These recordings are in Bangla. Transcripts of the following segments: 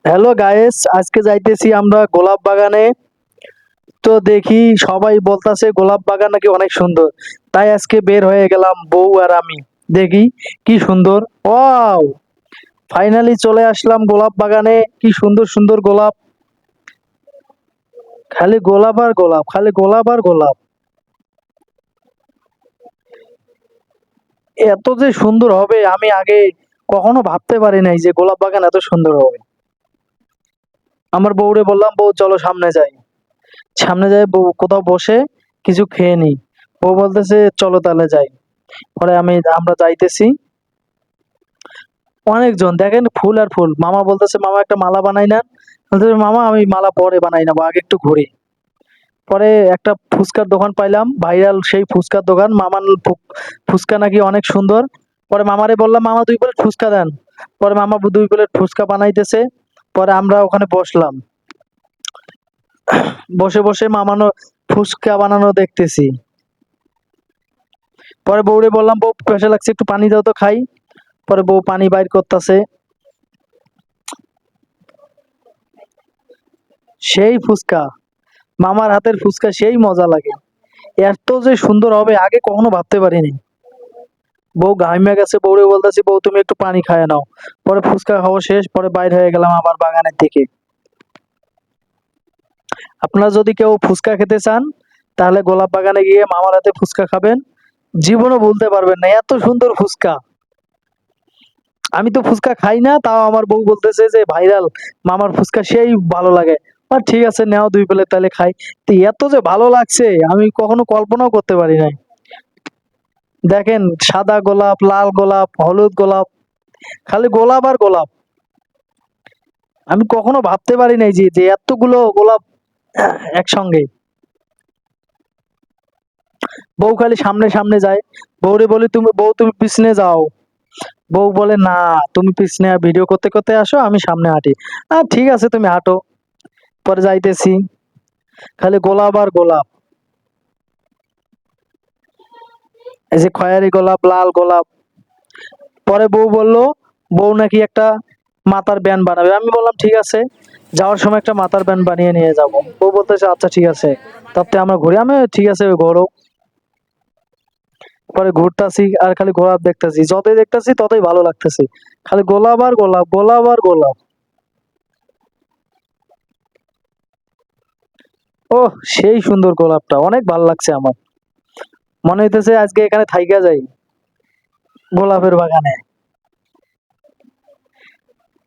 হ্যালো গাইস, আজকে যাইতেছি আমরা গোলাপ বাগানে। তো দেখি সবাই বলতাছে গোলাপ বাগান নাকি অনেক সুন্দর। তাই আজকে বের হয়ে গেলাম বউ আর আমি। দেখি কি সুন্দর। ওয়াও, ফাইনালি চলে আসলাম গোলাপ বাগানে। কি সুন্দর সুন্দর গোলাপ, খালি গোলাপ আর গোলাপ, খালি গোলাপ আর গোলাপ। এত যে সুন্দর হবে আমি আগে কখনো ভাবতে পারি নাই যে গোলাপ বাগান এত সুন্দর হবে। আমার বউরে বললাম, বউ চলো সামনে যাই। সামনে যাই বউ কোথাও বসে কিছু খেয়ে নি। বউ বলতেছে চলো তাহলে যাই। পরে আমরা যাইতেছি। অনেকজন দেখেন, ফুল আর ফুল। মামা বলতেছে মামা একটা মালা বানাই না। বলতেছে মামা আমি মালা পরে বানাই না, আগে একটু ঘুরি। পরে একটা ফুচকার দোকান পাইলাম, ভাইরাল সেই ফুচকার দোকান। ফুচকা নাকি অনেক সুন্দর। পরে মামারে বললাম মামা 2 প্লেট ফুচকা দেন। পরে মামা 2 প্লেট ফুচকা বানাইতেছে। পরে আমরা ওখানে বসলাম। বসে বসে মামানো ফুচকা বানানো দেখতেছি। পরে বউরে বললাম বউ প্যাসা লাগছে, একটু পানি দাও তো খাই। পরে বউ পানি বাইর করতেছে। সেই ফুচকা, মামার হাতের ফুচকা সেই মজা লাগে। এত যে সুন্দর হবে আগে কখনো ভাবতে পারিনি। বউ ঘাইমা গেছে, বউরে বলতেছি বউ তুমি একটু পানি খায় নাও। পরে ফুচকা খাওয়া শেষ, পরে বাইর হয়ে গেলাম আবার বাগানের দিকে। আপনারা যদি কেউ ফুচকা খেতে চান তাহলে গোলাপ বাগানে গিয়ে মামার হাতে ফুচকা খাবেন। জীবনও ভুলতে পারবেন না, এত সুন্দর ফুচকা। আমি তো ফুচকা খাই না, তাও আমার বউ বলতেছে যে ভাইরাল মামার ফুচকা সেই ভালো লাগে। আর ঠিক আছে নাও 2 প্লেট তাহলে খাই। তো এত যে ভালো লাগছে আমি কখনো কল্পনাও করতে পারি নাই। দেখেন, সাদা গোলাপ, লাল গোলাপ, হলুদ গোলাপ, খালি গোলাপ আর গোলাপ। আমি কখনো ভাবতে পারি নাই যে যে এতগুলো গোলাপ একসঙ্গে। বউ খালি সামনে সামনে যায়। বউরে বলি তুমি বউ তুমি পিছনে যাও। বউ বলে না, তুমি পিছনে ভিডিও করতে করতে আসো, আমি সামনে হাঁটি। ঠিক আছে তুমি হাঁটো। পরে যাইতেছি, খালি গোলাপ আর গোলাপ। এই যে খয়েরি গোলাপ, লাল গোলাপ। পরে বউ বলল বউ নাকি একটা মাথার ব্যান্ড বানাবে। আমি বললাম ঠিক আছে, যাওয়ার সময় একটা মাথার ব্যান্ড বানিয়ে নিয়ে যাব। বউ বলতেছে আচ্ছা ঠিক আছে, তাতে আমরা ঘুরি। আমি ঠিক আছে ঘোরো। পরে ঘুরতাছি আর খালি গোলাপ দেখতেছি, যতই দেখতেছি ততই ভালো লাগতেছে। খালি গোলাপ আর গোলাপ, গোলাপ আর গোলাপ। ও, সেই সুন্দর গোলাপটা, অনেক ভালো লাগছে আমার। মনে হইতেছে আজকে এখানে থাইকা যাই গোলাপের বাগানে।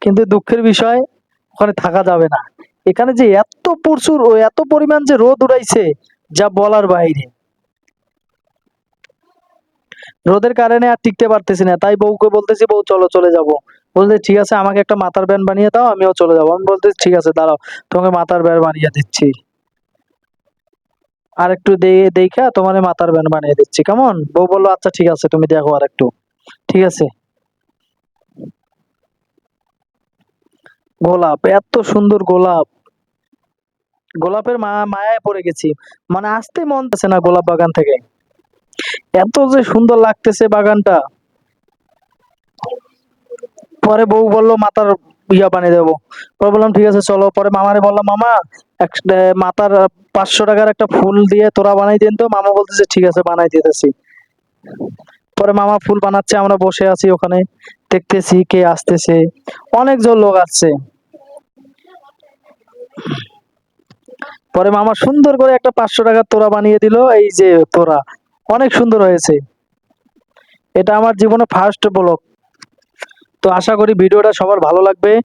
কিন্তু দুঃখের বিষয়, ওখানে থাকা যাবে না। এখানে যে এত প্রচুর ও এত পরিমাণ যে রোদ উড়াইছে, যা বলার বাইরে। রোদের কারণে আর টিকতে পারতেছি না, তাই বউকে বলতেছি বউ চলো চলে যাব। বলতে ঠিক আছে আমাকে একটা মাথার ব্যান্ড বানিয়ে দাও, আমিও চলে যাবো। আমি বলতেছি ঠিক আছে দাঁড়াও, তোমাকে মাথার ব্যান্ড বানিয়ে দিচ্ছি। আর একটু দেখা তোমার মাথার ব্যান্ড বানিয়ে দিচ্ছি, কেমন? বউ বললো আচ্ছা ঠিক আছে, তুমি দেখো আর একটু। ঠিক আছে। গোলাপ, এত সুন্দর গোলাপ। গোলাপের মায়ায় পড়ে গেছি। মানে আসতে মন চাচ্ছে না গোলাপ বাগান থেকে, এত যে সুন্দর লাগতেছে বাগানটা। পরে বউ বললো মাথার বানিয়ে দেবো। পরে বললাম ঠিক আছে চলো। পরে মামারে বললাম মামা মাথার 500 টাকার একটা ফুল দিয়ে তোরা বানাই দেন তো। মামা বলতেছে ঠিক আছে বানাই দিতেছি। পরে মামা ফুল বানাচ্ছে, আমরা বসে আছি ওখানে দেখতেছি কে আসতেছে। অনেকজন লোক আসছে। পরে মামা সুন্দর করে একটা 500 টাকার তোড়া বানিয়ে দিল। এই যে তোড়া, অনেক সুন্দর হয়েছে। এটা আমার জীবনে ফার্স্ট ব্লগ। তো আশা করি ভিডিওটা সবার ভালো লাগবে।